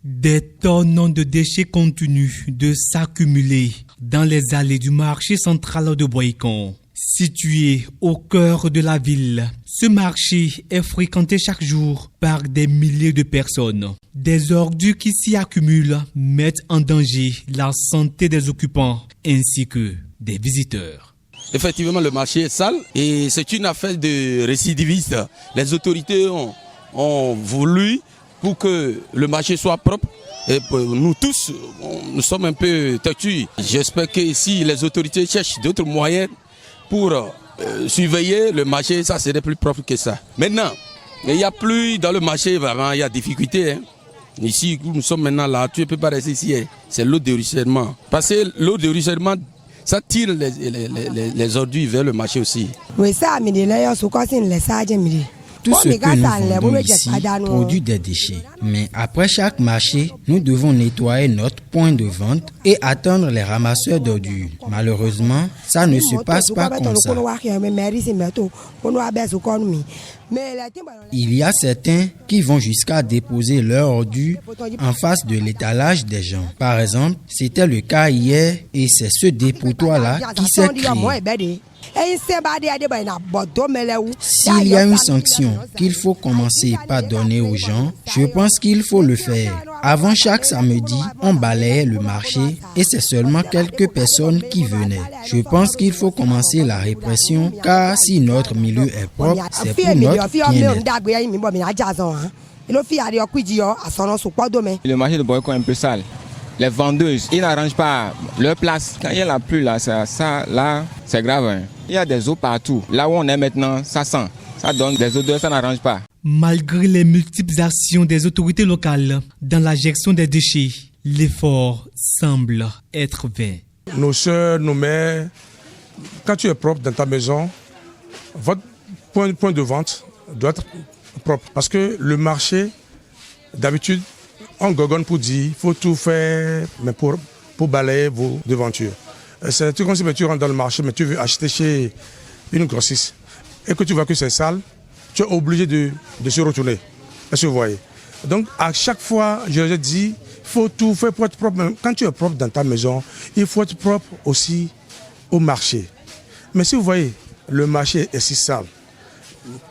Des tonnes de déchets continuent de s'accumuler dans les allées du marché central de Boycon. Situé au cœur de la ville, ce marché est fréquenté chaque jour par des milliers de personnes. Des ordures qui s'y accumulent mettent en danger la santé des occupants ainsi que des visiteurs. Effectivement, le marché est sale et c'est une affaire de récidivistes. Les autorités ont voulu pour que le marché soit propre. Et nous tous, nous sommes un peu têtus. J'espère que si les autorités cherchent d'autres moyens pour surveiller le marché, ça serait plus propre que ça. Maintenant, il n'y a plus dans le marché, vraiment, il y a difficulté. Hein. Ici, nous sommes maintenant là, tu ne peux pas rester ici. Hein. C'est l'eau de ruissellement. Parce que l'eau de ruissellement, ça tire les ordures vers le marché aussi. Oui, ça, tout ce que nous vendons ici produit des déchets. Mais après chaque marché, nous devons nettoyer notre point de vente et attendre les ramasseurs d'ordures. Malheureusement, ça ne se passe pas comme ça. Il y a certains qui vont jusqu'à déposer leurs ordures en face de l'étalage des gens. Par exemple, c'était le cas hier et c'est ce dépotoir-là qui s'est créé. S'il y a une sanction qu'il faut commencer par donner aux gens, je pense qu'il faut le faire. Avant chaque samedi, on balayait le marché et c'est seulement quelques personnes qui venaient. Je pense qu'il faut commencer la répression car si notre milieu est propre, c'est pour notre bien-être. Le marché de Boycon est un peu sale. Les vendeuses, ils n'arrangent pas leur place. Quand il y a la pluie, là, là, c'est grave. Hein. Il y a des eaux partout. Là où on est maintenant, ça sent. Ça donne des odeurs, ça n'arrange pas. Malgré les multiples actions des autorités locales dans la gestion des déchets, l'effort semble être vain. Nos soeurs, nos mères, quand tu es propre dans ta maison, votre point de vente doit être propre. Parce que le marché, d'habitude, on gogonne pour dire, il faut tout faire mais pour balayer vos devantures. C'est tout comme si tu rentres dans le marché, mais tu veux acheter chez une grossiste et que tu vois que c'est sale, tu es obligé de se retourner. Est-ce que vous voyez? Donc à chaque fois, je dis, il faut tout faire pour être propre. Quand tu es propre dans ta maison, il faut être propre aussi au marché. Mais si vous voyez, le marché est si sale,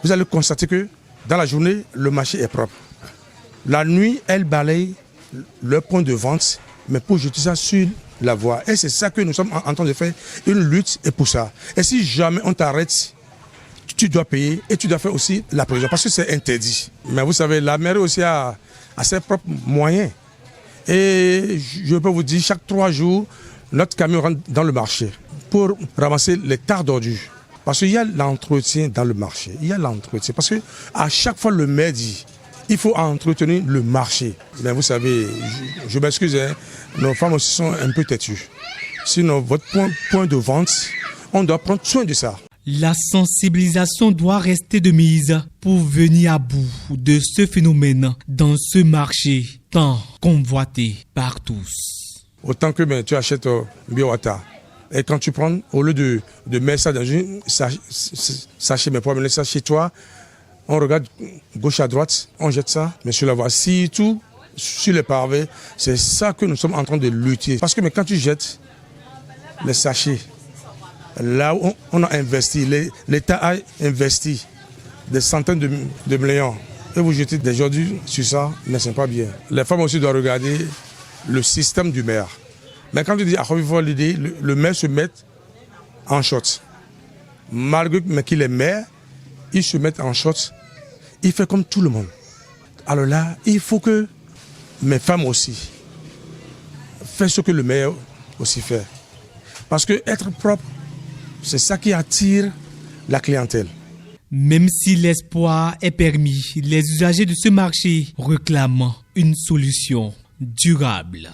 vous allez constater que dans la journée, le marché est propre. La nuit, elle balaye le point de vente, mais pour jeter ça sur la voie. Et c'est ça que nous sommes en train de faire, une lutte et pour ça. Et si jamais on t'arrête, tu dois payer et tu dois faire aussi la prison parce que c'est interdit. Mais vous savez, la mairie aussi a ses propres moyens. Et je peux vous dire, chaque 3 jours, notre camion rentre dans le marché pour ramasser les tares d'ordures. Parce qu'il y a l'entretien dans le marché. Il y a l'entretien. Parce qu'à chaque fois, le maire dit, il faut entretenir le marché. Mais vous savez, je m'excuse, hein, nos femmes aussi sont un peu têtues. Sinon, votre point de vente, on doit prendre soin de ça. La sensibilisation doit rester de mise pour venir à bout de ce phénomène dans ce marché tant convoité par tous. Autant que tu achètes Biowata, et quand tu prends, au lieu de mettre ça dans une sachet, mais pour amener ça chez toi, on regarde gauche à droite, on jette ça, mais sur la voie, si tout, sur les pavés, c'est ça que nous sommes en train de lutter. Parce que mais quand tu jettes les sachets, là où on a investi, l'État a investi des centaines de millions, et vous jetez des ordures sur ça, mais ce n'est pas bien. Les femmes aussi doivent regarder le système du maire. Mais quand tu dis à l'idée, le maire se met en short. Malgré qu'il est maire, il se met en short, il fait comme tout le monde. Alors là, il faut que mes femmes aussi fassent ce que le maire aussi fait. Parce que être propre, c'est ça qui attire la clientèle. Même si l'espoir est permis, les usagers de ce marché réclament une solution durable.